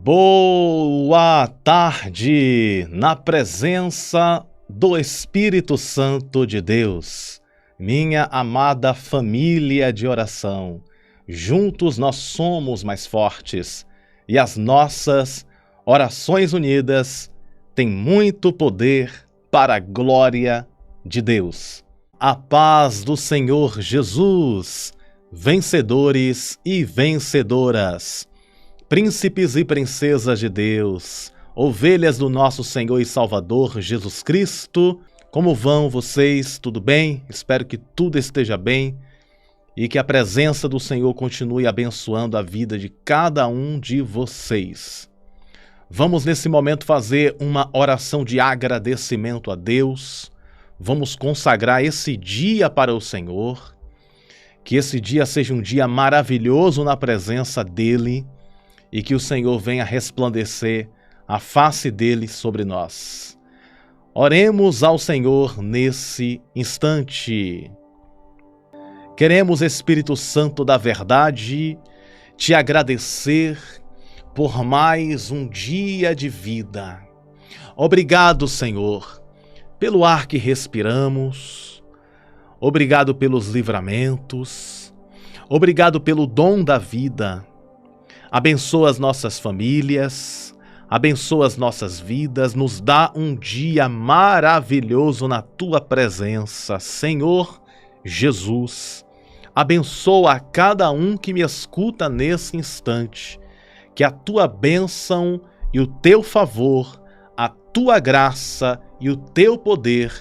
Boa tarde, na presença do Espírito Santo de Deus, minha amada família de oração. Juntos nós somos mais fortes e as nossas orações unidas têm muito poder para a glória de Deus. A paz do Senhor Jesus, vencedores e vencedoras. Príncipes e princesas de Deus, ovelhas do nosso Senhor e Salvador Jesus Cristo, como vão vocês? Tudo bem? Espero que tudo esteja bem e que a presença do Senhor continue abençoando a vida de cada um de vocês. Vamos nesse momento fazer uma oração de agradecimento a Deus. Vamos consagrar esse dia para o Senhor, que esse dia seja um dia maravilhoso na presença dEle, e que o Senhor venha resplandecer a face dele sobre nós. Oremos ao Senhor nesse instante. Queremos, Espírito Santo da verdade, te agradecer por mais um dia de vida. Obrigado, Senhor, pelo ar que respiramos. Obrigado pelos livramentos. Obrigado pelo dom da vida. Abençoa as nossas famílias, abençoa as nossas vidas, nos dá um dia maravilhoso na Tua presença, Senhor Jesus. Abençoa a cada um que me escuta nesse instante, que a Tua bênção e o Teu favor, a Tua graça e o Teu poder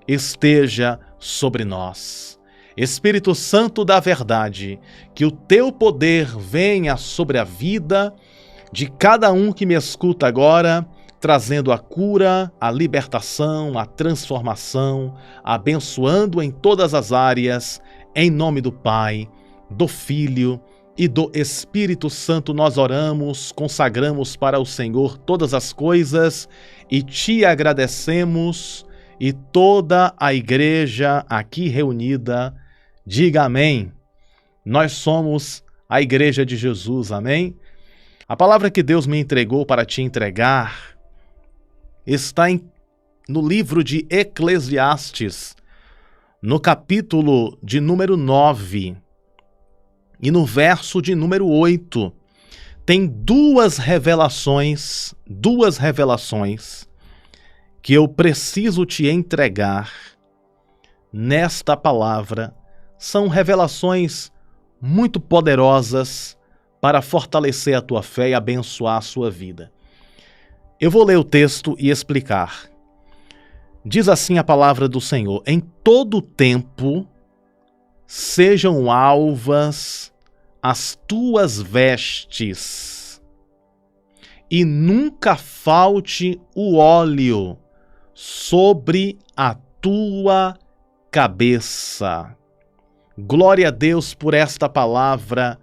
esteja sobre nós. Espírito Santo da verdade, que o Teu poder venha sobre a vida de cada um que me escuta agora, trazendo a cura, a libertação, a transformação, abençoando em todas as áreas, em nome do Pai, do Filho e do Espírito Santo nós oramos, consagramos para o Senhor todas as coisas e te agradecemos, e toda a igreja aqui reunida diga amém. Nós somos a Igreja de Jesus, amém? A palavra que Deus me entregou para te entregar está no livro de Eclesiastes, no capítulo de número 9 e no verso de número 8. Tem duas revelações que eu preciso te entregar nesta palavra. São revelações muito poderosas para fortalecer a tua fé e abençoar a sua vida. Eu vou ler o texto e explicar. Diz assim a palavra do Senhor: em todo tempo sejam alvas as tuas vestes, e nunca falte o óleo sobre a tua cabeça. Glória a Deus por esta palavra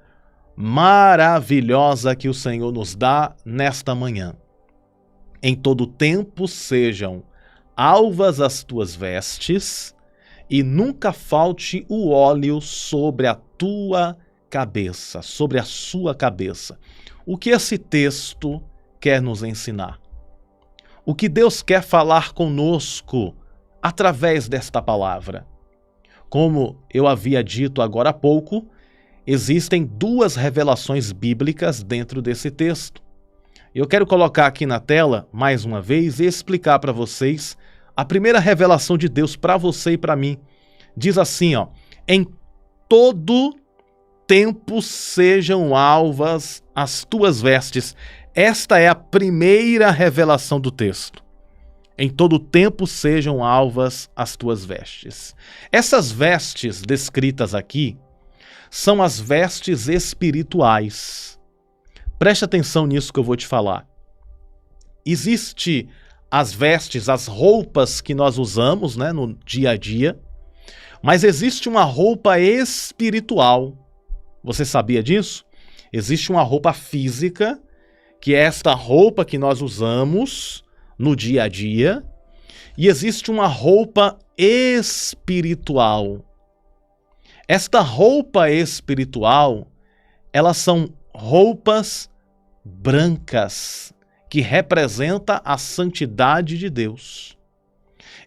maravilhosa que o Senhor nos dá nesta manhã. Em todo tempo sejam alvas as tuas vestes e nunca falte o óleo sobre a tua cabeça, sobre a sua cabeça. O que esse texto quer nos ensinar? O que Deus quer falar conosco através desta palavra? Como eu havia dito agora há pouco, existem duas revelações bíblicas dentro desse texto. Eu quero colocar aqui na tela, mais uma vez, e explicar para vocês a primeira revelação de Deus para você e para mim. Diz assim, em todo tempo sejam alvas as tuas vestes. Esta é a primeira revelação do texto. Em todo tempo sejam alvas as tuas vestes. Essas vestes descritas aqui são as vestes espirituais. Preste atenção nisso que eu vou te falar. Existe as vestes, as roupas que nós usamos, no dia a dia, mas existe uma roupa espiritual. Você sabia disso? Existe uma roupa física, que é esta roupa que nós usamos no dia a dia, e existe uma roupa espiritual. Esta roupa espiritual, elas são roupas brancas, que representa a santidade de Deus.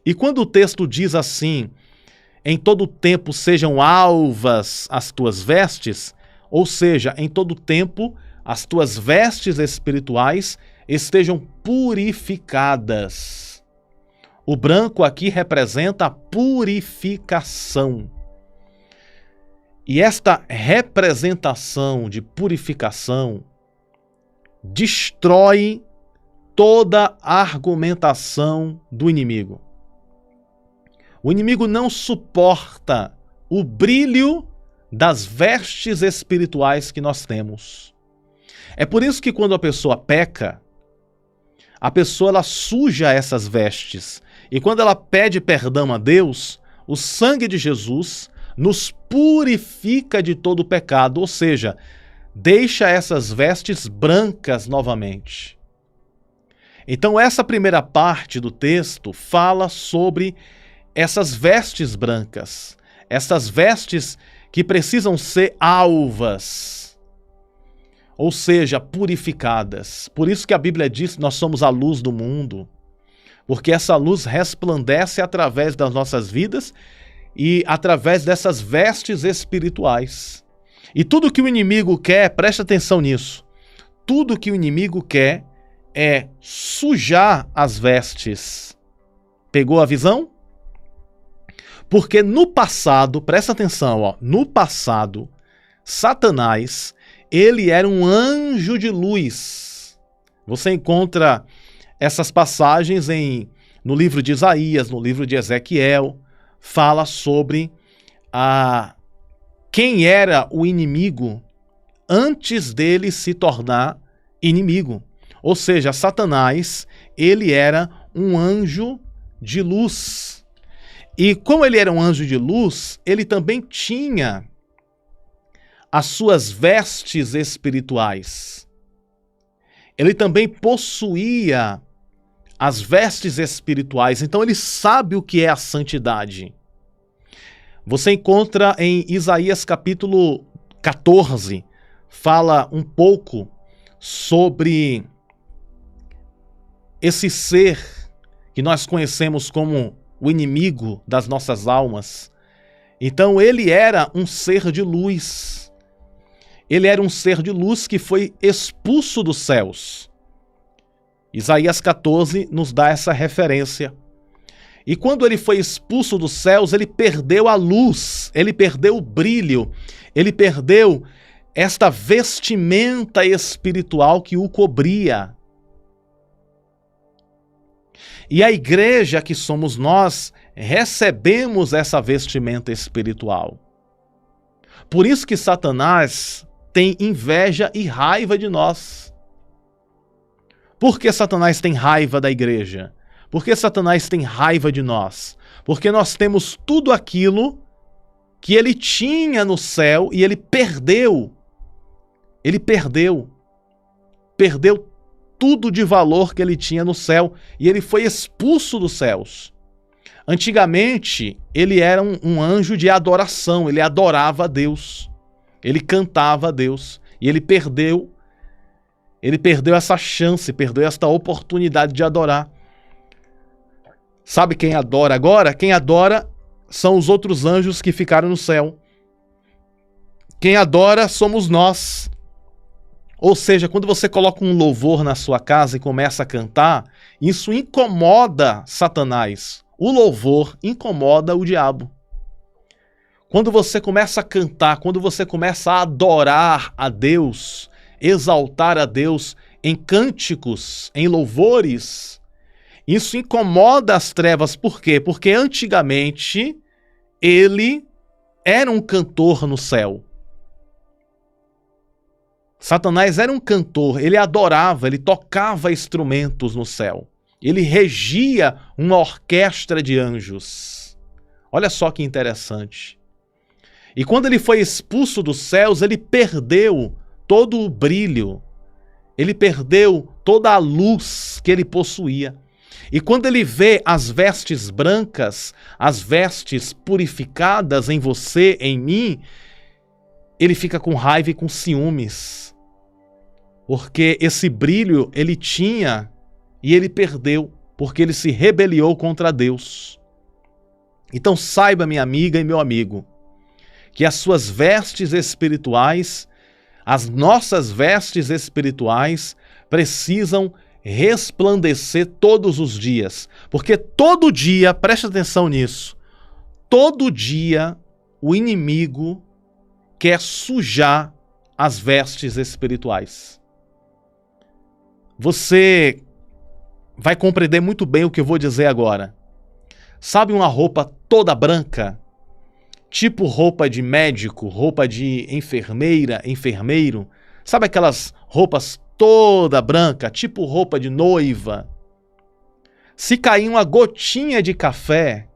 E quando o texto diz assim, em todo tempo sejam alvas as tuas vestes, ou seja, em todo tempo as tuas vestes espirituais estejam purificadas. O branco aqui representa a purificação. E esta representação de purificação destrói toda a argumentação do inimigo. O inimigo não suporta o brilho das vestes espirituais que nós temos. É por isso que quando a pessoa peca, a pessoa ela suja essas vestes. E quando ela pede perdão a Deus, o sangue de Jesus nos purifica de todo o pecado, ou seja, deixa essas vestes brancas novamente. Então essa primeira parte do texto fala sobre essas vestes brancas, essas vestes que precisam ser alvas, ou seja, purificadas. Por isso que a Bíblia diz que nós somos a luz do mundo, porque essa luz resplandece através das nossas vidas e através dessas vestes espirituais. E tudo que o inimigo quer, presta atenção nisso, tudo que o inimigo quer é sujar as vestes. Pegou a visão? Porque no passado, presta atenção, no passado, Satanás, ele era um anjo de luz. Você encontra essas passagens no livro de Isaías, no livro de Ezequiel, fala sobre quem era o inimigo antes dele se tornar inimigo. Ou seja, Satanás, ele era um anjo de luz. E como ele era um anjo de luz, ele também tinha as suas vestes espirituais. Ele também possuía as vestes espirituais, então ele sabe o que é a santidade. Você encontra em Isaías capítulo 14, fala um pouco sobre esse ser que nós conhecemos como o inimigo das nossas almas. Então ele era um ser de luz. Ele era um ser de luz que foi expulso dos céus. Isaías 14 nos dá essa referência. E quando ele foi expulso dos céus, ele perdeu a luz, ele perdeu o brilho, ele perdeu esta vestimenta espiritual que o cobria. E a igreja que somos nós, recebemos essa vestimenta espiritual. Por isso que Satanás tem inveja e raiva de nós. Por que Satanás tem raiva da igreja? Por que Satanás tem raiva de nós? Porque nós temos tudo aquilo que ele tinha no céu e ele perdeu. Ele perdeu tudo de valor que ele tinha no céu e ele foi expulso dos céus. Antigamente, ele era um anjo de adoração, ele adorava a Deus, ele cantava a Deus e ele perdeu essa chance, perdeu esta oportunidade de adorar. Sabe quem adora agora? Quem adora são os outros anjos que ficaram no céu. Quem adora somos nós. Ou seja, quando você coloca um louvor na sua casa e começa a cantar, isso incomoda Satanás. O louvor incomoda o diabo. Quando você começa a cantar, quando você começa a adorar a Deus, exaltar a Deus em cânticos, em louvores, isso incomoda as trevas. Por quê? Porque antigamente ele era um cantor no céu. Satanás era um cantor, ele adorava, ele tocava instrumentos no céu. Ele regia uma orquestra de anjos. Olha só que interessante. E quando ele foi expulso dos céus, ele perdeu todo o brilho. Ele perdeu toda a luz que ele possuía. E quando ele vê as vestes brancas, as vestes purificadas em você, em mim, ele fica com raiva e com ciúmes. porque esse brilho ele tinha e ele perdeu, porque ele se rebeliou contra Deus. Então saiba, minha amiga e meu amigo, que as suas vestes espirituais, as nossas vestes espirituais, precisam resplandecer todos os dias. Porque todo dia, preste atenção nisso, todo dia o inimigo quer sujar as vestes espirituais. Você vai compreender muito bem o que eu vou dizer agora. Sabe uma roupa toda branca? Tipo roupa de médico, roupa de enfermeira, enfermeiro? Sabe aquelas roupas toda branca, tipo roupa de noiva? Se cair uma gotinha de café,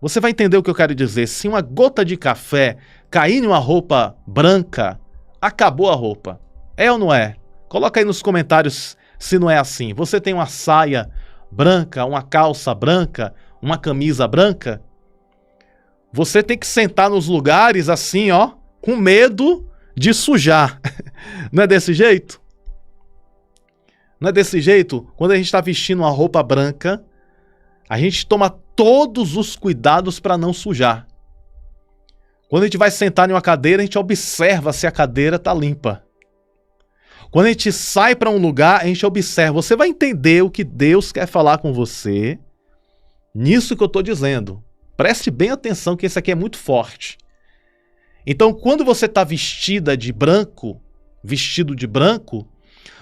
você vai entender o que eu quero dizer. Se uma gota de café cair em uma roupa branca, acabou a roupa. É ou não é? Coloca aí nos comentários se não é assim. Você tem uma saia branca, uma calça branca, uma camisa branca? Você tem que sentar nos lugares assim, ó, com medo de sujar. Não é desse jeito? Não é desse jeito? Quando a gente está vestindo uma roupa branca, a gente toma todos os cuidados para não sujar. Quando a gente vai sentar em uma cadeira, a gente observa se a cadeira está limpa. Quando a gente sai para um lugar, a gente observa. Você vai entender o que Deus quer falar com você nisso que eu estou dizendo. Preste bem atenção que isso aqui é muito forte. Então, quando você está vestido de branco,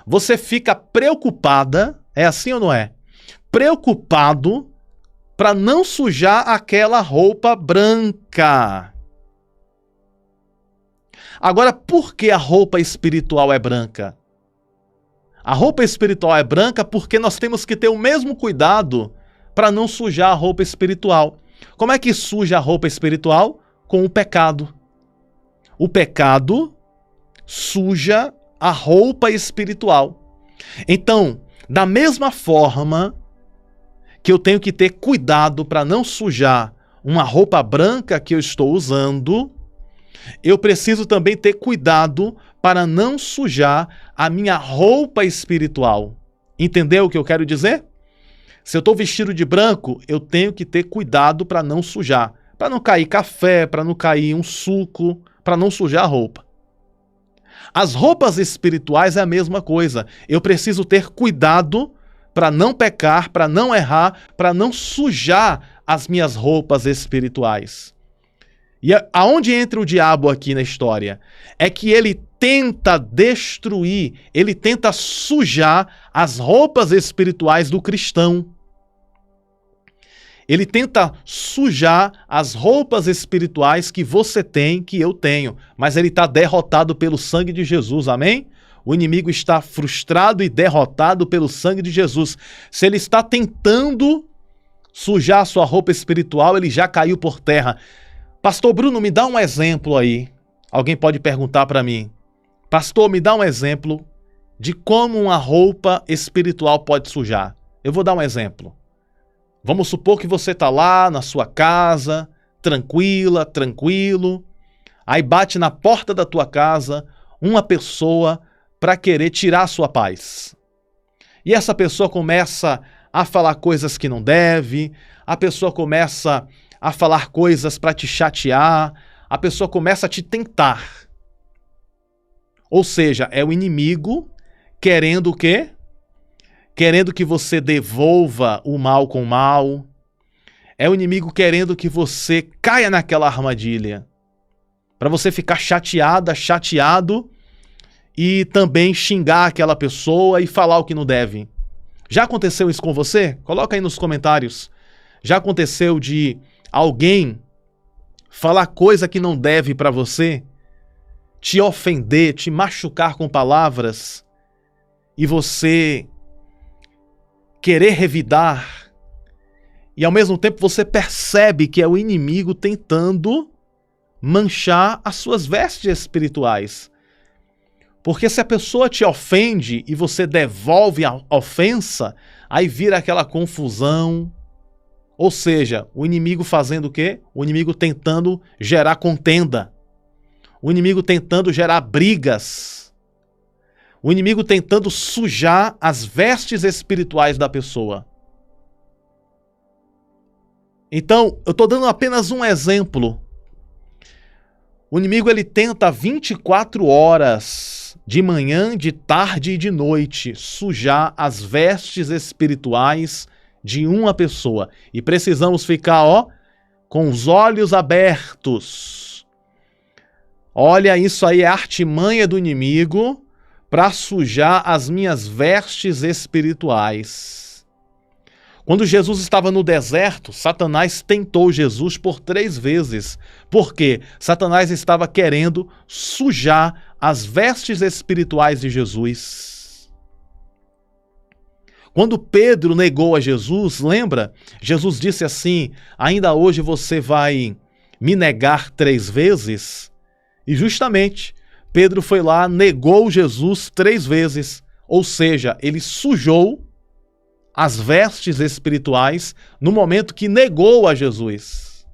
você fica preocupada, é assim ou não é? Preocupado para não sujar aquela roupa branca. Agora, por que a roupa espiritual é branca? A roupa espiritual é branca porque nós temos que ter o mesmo cuidado para não sujar a roupa espiritual. Como é que suja a roupa espiritual? Com o pecado. O pecado suja a roupa espiritual. Então, da mesma forma que eu tenho que ter cuidado para não sujar uma roupa branca que eu estou usando, eu preciso também ter cuidado para não sujar a minha roupa espiritual. Entendeu o que eu quero dizer? Se eu estou vestido de branco, eu tenho que ter cuidado para não sujar. Para não cair café, para não cair um suco, para não sujar a roupa. As roupas espirituais é a mesma coisa. Eu preciso ter cuidado para não pecar, para não errar, para não sujar as minhas roupas espirituais. E aonde entra o diabo aqui na história? É que ele tenta destruir, ele tenta sujar as roupas espirituais do cristão. Ele tenta sujar as roupas espirituais que você tem, que eu tenho. Mas ele está derrotado pelo sangue de Jesus, amém? O inimigo está frustrado e derrotado pelo sangue de Jesus. Se ele está tentando sujar a sua roupa espiritual, ele já caiu por terra. Pastor Bruno, me dá um exemplo aí. Alguém pode perguntar para mim. Pastor, me dá um exemplo de como uma roupa espiritual pode sujar. Eu vou dar um exemplo. Vamos supor que você está lá na sua casa, tranquila, tranquilo. Aí bate na porta da tua casa uma pessoa para querer tirar a sua paz. E essa pessoa começa a falar coisas que não deve, a pessoa começa a falar coisas para te chatear, a pessoa começa a te tentar. Ou seja, é o inimigo querendo o quê? Querendo que você devolva o mal com o mal. É o inimigo querendo que você caia naquela armadilha. Para você ficar chateada, chateado e também xingar aquela pessoa e falar o que não deve. Já aconteceu isso com você? Coloca aí nos comentários. Já aconteceu de alguém falar coisa que não deve para você? Te ofender, te machucar com palavras e você querer revidar, e ao mesmo tempo você percebe que é o inimigo tentando manchar as suas vestes espirituais. Porque se a pessoa te ofende e você devolve a ofensa, aí vira aquela confusão. Ou seja, o inimigo fazendo o quê? O inimigo tentando gerar contenda. O inimigo tentando gerar brigas. O inimigo tentando sujar as vestes espirituais da pessoa. Então, eu estou dando apenas um exemplo. O inimigo ele tenta 24 horas, de manhã, de tarde e de noite, sujar as vestes espirituais de uma pessoa. E precisamos ficar, com os olhos abertos. Olha, isso aí é artimanha do inimigo para sujar as minhas vestes espirituais. Quando Jesus estava no deserto, Satanás tentou Jesus por 3 vezes. Por quê? Satanás estava querendo sujar as vestes espirituais de Jesus. Quando Pedro negou a Jesus, lembra? Jesus disse assim: ainda hoje você vai me negar 3 vezes? E justamente, Pedro foi lá, negou Jesus 3 vezes. Ou seja, ele sujou as vestes espirituais no momento que negou a Jesus.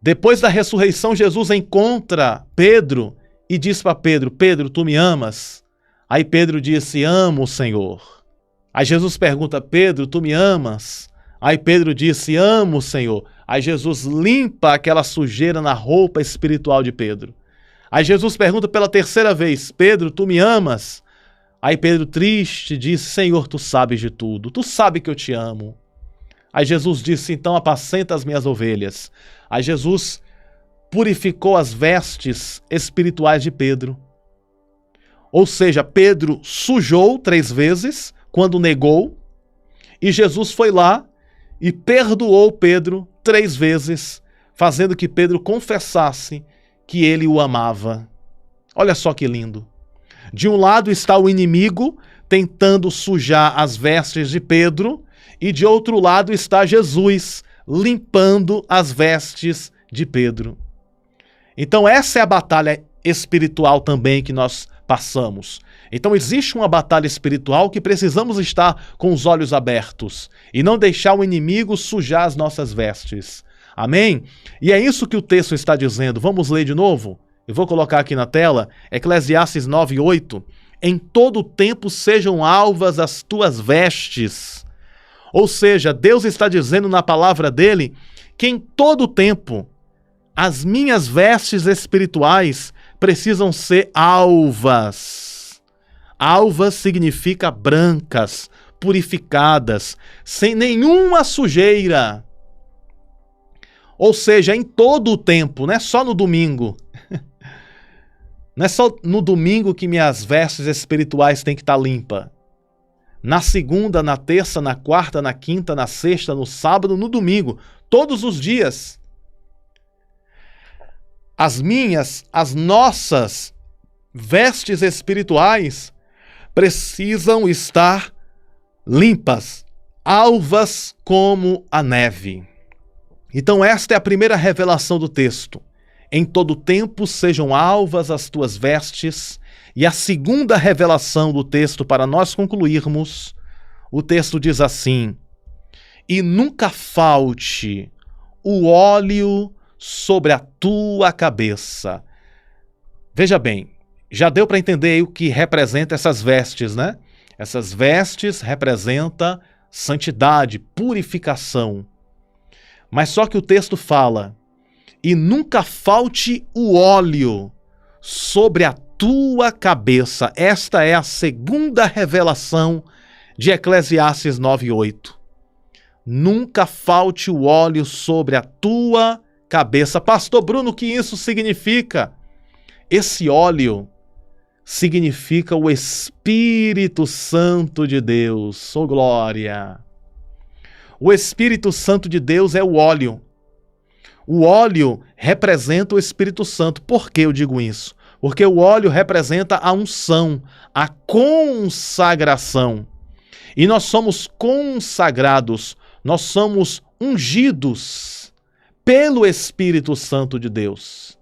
Depois da ressurreição, Jesus encontra Pedro e diz para Pedro: Pedro, tu me amas? Aí Pedro disse: amo o Senhor. Aí Jesus pergunta: Pedro, tu me amas? Aí Pedro disse: amo o Senhor. Aí Jesus limpa aquela sujeira na roupa espiritual de Pedro. Aí Jesus pergunta pela 3ª vez: Pedro, tu me amas? Aí Pedro, triste, disse: Senhor, tu sabes de tudo, tu sabes que eu te amo. Aí Jesus disse: então apacenta as minhas ovelhas. Aí Jesus purificou as vestes espirituais de Pedro. Ou seja, Pedro sujou 3 vezes quando negou, e Jesus foi lá e perdoou Pedro 3 vezes, fazendo que Pedro confessasse que ele o amava. Olha só que lindo. De um lado está o inimigo tentando sujar as vestes de Pedro, e de outro lado está Jesus limpando as vestes de Pedro. Então essa é a batalha espiritual também que nós passamos. Então existe uma batalha espiritual que precisamos estar com os olhos abertos e não deixar o inimigo sujar as nossas vestes. Amém? E é isso que o texto está dizendo. Vamos ler de novo? Eu vou colocar aqui na tela, Eclesiastes 9:8. Em todo tempo sejam alvas as tuas vestes. Ou seja, Deus está dizendo na palavra dele que em todo tempo as minhas vestes espirituais precisam ser alvas. Alvas significa brancas, purificadas, sem nenhuma sujeira. Ou seja, em todo o tempo, não é só no domingo. Não é só no domingo que minhas vestes espirituais têm que estar limpas. Na segunda, na terça, na quarta, na quinta, na sexta, no sábado, no domingo. Todos os dias. As nossas vestes espirituais precisam estar limpas, alvas como a neve. Então esta é a primeira revelação do texto. Em todo tempo sejam alvas as tuas vestes. E a segunda revelação do texto, para nós concluirmos, o texto diz assim: e nunca falte o óleo sobre a tua cabeça. Veja bem, já deu para entender aí o que representa essas vestes, né? Essas vestes representam santidade, purificação. Mas só que o texto fala: e nunca falte o óleo sobre a tua cabeça. Esta é a segunda revelação de Eclesiastes 9:8. Nunca falte o óleo sobre a tua cabeça. Pastor Bruno, o que isso significa? Esse óleo significa o Espírito Santo de Deus. Oh, glória! O Espírito Santo de Deus é o óleo. O óleo representa o Espírito Santo. Por que eu digo isso? Porque o óleo representa a unção, a consagração. E nós somos consagrados, nós somos ungidos pelo Espírito Santo de Deus.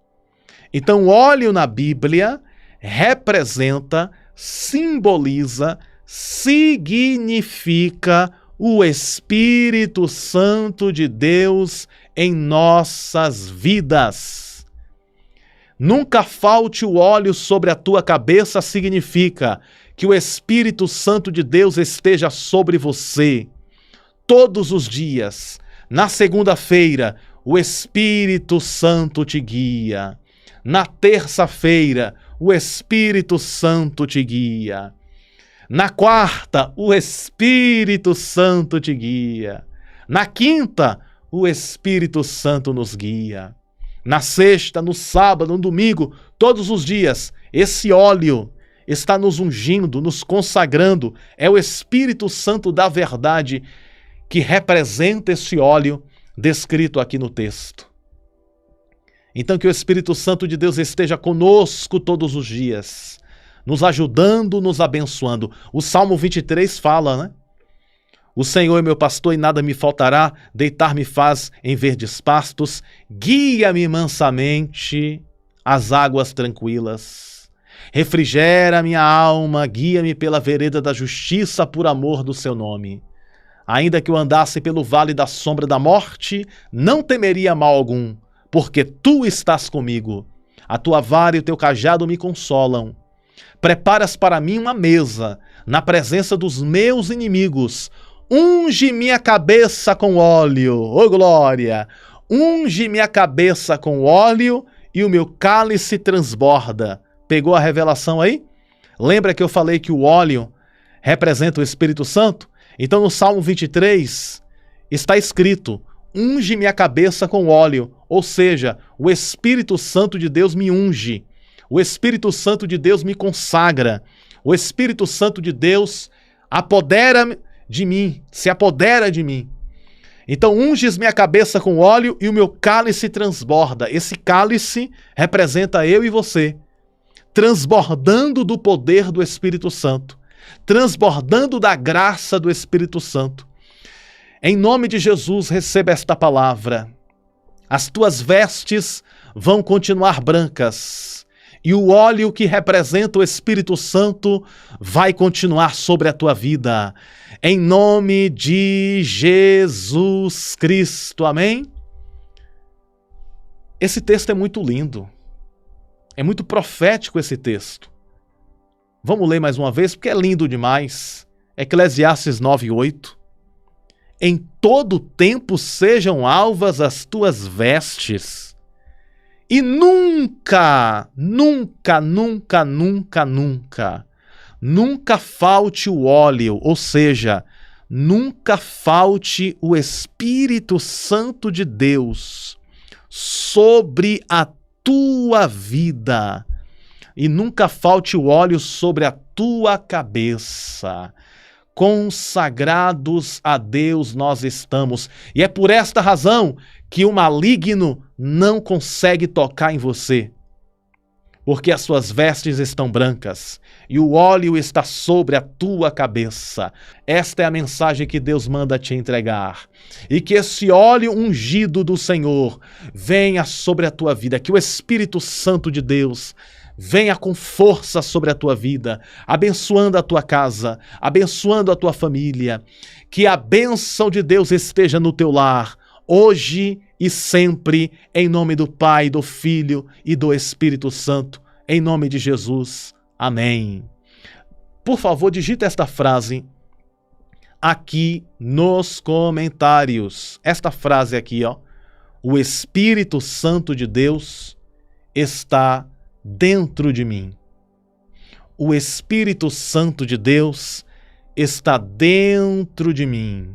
Então, o óleo na Bíblia representa, simboliza, significa o Espírito Santo de Deus em nossas vidas. Nunca falte o óleo sobre a tua cabeça significa que o Espírito Santo de Deus esteja sobre você todos os dias. Na segunda-feira, o Espírito Santo te guia. Na terça-feira, o Espírito Santo te guia. Na quarta, o Espírito Santo te guia. Na quinta, o Espírito Santo nos guia. Na sexta, no sábado, no domingo, todos os dias, esse óleo está nos ungindo, nos consagrando. É o Espírito Santo da verdade que representa esse óleo descrito aqui no texto. Então que o Espírito Santo de Deus esteja conosco todos os dias, nos ajudando, nos abençoando. O Salmo 23 fala, né? O Senhor é meu pastor e nada me faltará, deitar-me faz em verdes pastos, guia-me mansamente às águas tranquilas. Refrigera minha alma, guia-me pela vereda da justiça por amor do seu nome. Ainda que eu andasse pelo vale da sombra da morte, não temeria mal algum, porque tu estás comigo. A tua vara e o teu cajado me consolam. Preparas para mim uma mesa na presença dos meus inimigos. Unge minha cabeça com óleo, ô glória! Unge minha cabeça com óleo e o meu cálice transborda. Pegou a revelação aí? Lembra que eu falei que o óleo representa o Espírito Santo? Então no Salmo 23 está escrito, unge minha cabeça com óleo, ou seja, o Espírito Santo de Deus me unge, o Espírito Santo de Deus me consagra, o Espírito Santo de Deus apodera de mim, se apodera de mim. Então unges minha cabeça com óleo e o meu cálice transborda. Esse cálice representa eu e você, transbordando do poder do Espírito Santo, transbordando da graça do Espírito Santo. Em nome de Jesus, receba esta palavra. As tuas vestes vão continuar brancas e o óleo que representa o Espírito Santo vai continuar sobre a tua vida. Em nome de Jesus Cristo. Amém? Esse texto é muito lindo. É muito profético esse texto. Vamos ler mais uma vez, porque é lindo demais. Eclesiastes 9:8. Em todo tempo sejam alvas as tuas vestes, e nunca, nunca, nunca, nunca, nunca, nunca falte o óleo, ou seja, nunca falte o Espírito Santo de Deus sobre a tua vida. E nunca falte o óleo sobre a tua cabeça. Consagrados a Deus nós estamos. E é por esta razão que o maligno não consegue tocar em você. Porque as suas vestes estão brancas e o óleo está sobre a tua cabeça. Esta é a mensagem que Deus manda te entregar. E que esse óleo ungido do Senhor venha sobre a tua vida. Que o Espírito Santo de Deus venha com força sobre a tua vida, abençoando a tua casa, abençoando a tua família. Que a bênção de Deus esteja no teu lar, hoje e sempre, em nome do Pai, do Filho e do Espírito Santo, em nome de Jesus. Amém. Por favor, digita esta frase aqui nos comentários. Esta frase aqui, ó. O Espírito Santo de Deus está dentro de mim. O Espírito Santo de Deus está dentro de mim.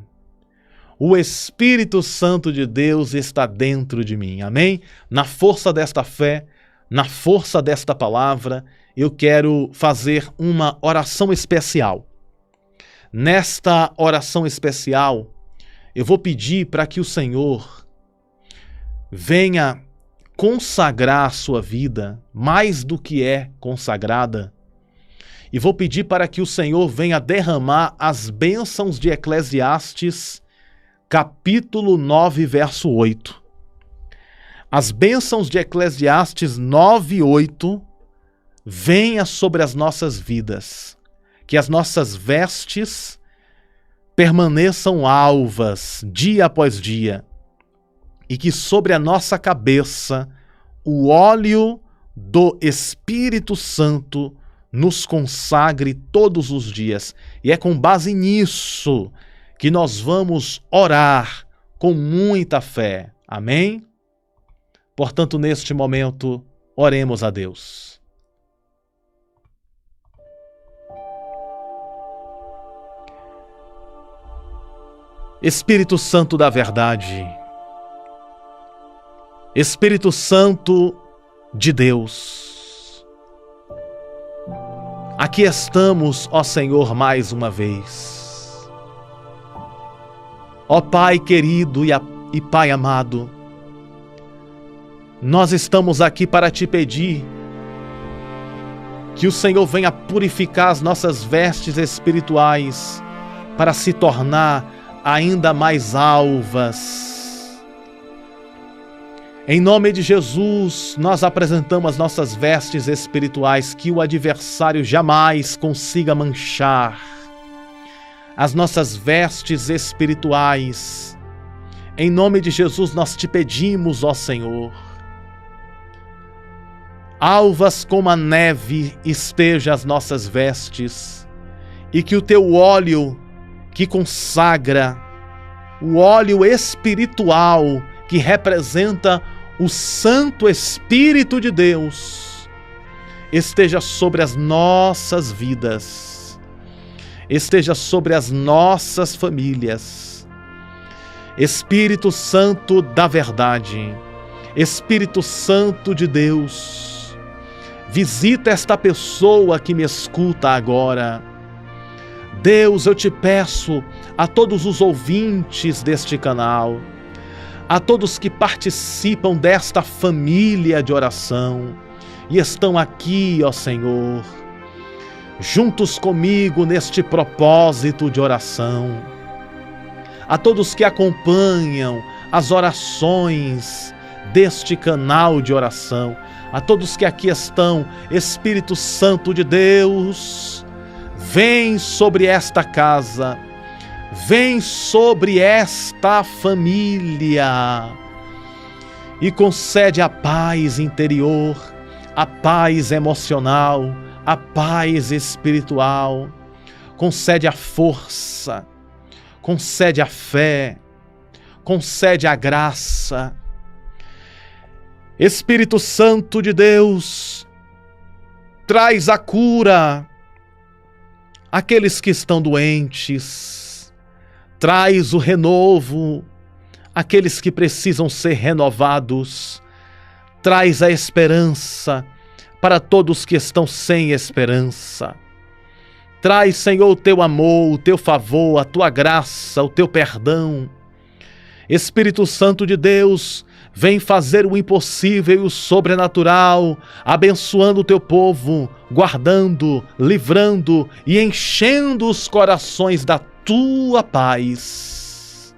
O Espírito Santo de Deus está dentro de mim. Amém? Na força desta fé, na força desta palavra, eu quero fazer uma oração especial. Nesta oração especial, eu vou pedir para que o Senhor venha consagrar a sua vida mais do que é consagrada. E vou pedir para que o Senhor venha derramar as bênçãos de Eclesiastes, capítulo 9, verso 8. As bênçãos de Eclesiastes 9:8 venha sobre as nossas vidas. Que as nossas vestes permaneçam alvas dia após dia. E que sobre a nossa cabeça o óleo do Espírito Santo nos consagre todos os dias. E é com base nisso que nós vamos orar com muita fé. Amém? Portanto, neste momento, oremos a Deus. Espírito Santo da verdade, Espírito Santo de Deus, aqui estamos, ó Senhor, mais uma vez. Ó Pai querido e Pai amado, nós estamos aqui para te pedir que o Senhor venha purificar as nossas vestes espirituais para se tornar ainda mais alvas. Em nome de Jesus, nós apresentamos as nossas vestes espirituais, que o adversário jamais consiga manchar. As nossas vestes espirituais. Em nome de Jesus, nós te pedimos, ó Senhor, alvas como a neve esteja as nossas vestes, e que o teu óleo que consagra, o óleo espiritual que representa o Santo Espírito de Deus, esteja sobre as nossas vidas, esteja sobre as nossas famílias. Espírito Santo da verdade, Espírito Santo de Deus, visita esta pessoa que me escuta agora. Deus, eu te peço a todos os ouvintes deste canal, a todos que participam desta família de oração e estão aqui, ó Senhor, juntos comigo neste propósito de oração, a todos que acompanham as orações deste canal de oração, a todos que aqui estão, Espírito Santo de Deus, vem sobre esta casa, vem sobre esta família e concede a paz interior, a paz emocional, a paz espiritual, concede a força, concede a fé, concede a graça. Espírito Santo de Deus, traz a cura àqueles que estão doentes, traz o renovo àqueles que precisam ser renovados, traz a esperança para todos que estão sem esperança. Traz, Senhor, o teu amor, o teu favor, a tua graça, o teu perdão. Espírito Santo de Deus, vem fazer o impossível e o sobrenatural, abençoando o teu povo, guardando, livrando e enchendo os corações da tua paz.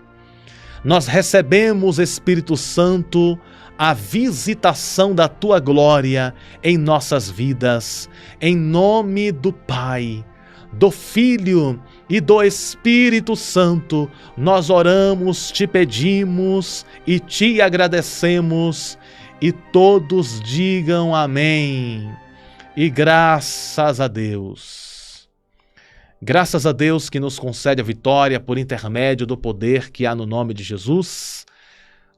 Nós recebemos, Espírito Santo, a visitação da tua glória em nossas vidas, em nome do Pai, do Filho e do Espírito Santo, nós oramos, te pedimos e te agradecemos, e todos digam amém. E graças a Deus. Graças a Deus que nos concede a vitória por intermédio do poder que há no nome de Jesus.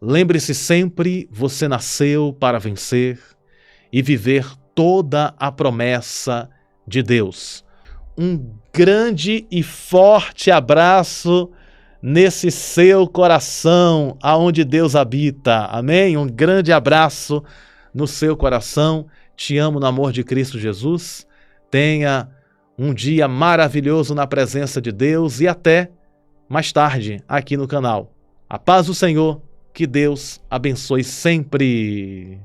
Lembre-se sempre, você nasceu para vencer e viver toda a promessa de Deus. Um grande e forte abraço nesse seu coração, aonde Deus habita. Amém? Um grande abraço no seu coração. Te amo no amor de Cristo Jesus. Tenha um dia maravilhoso na presença de Deus e até mais tarde aqui no canal. A paz do Senhor, que Deus abençoe sempre.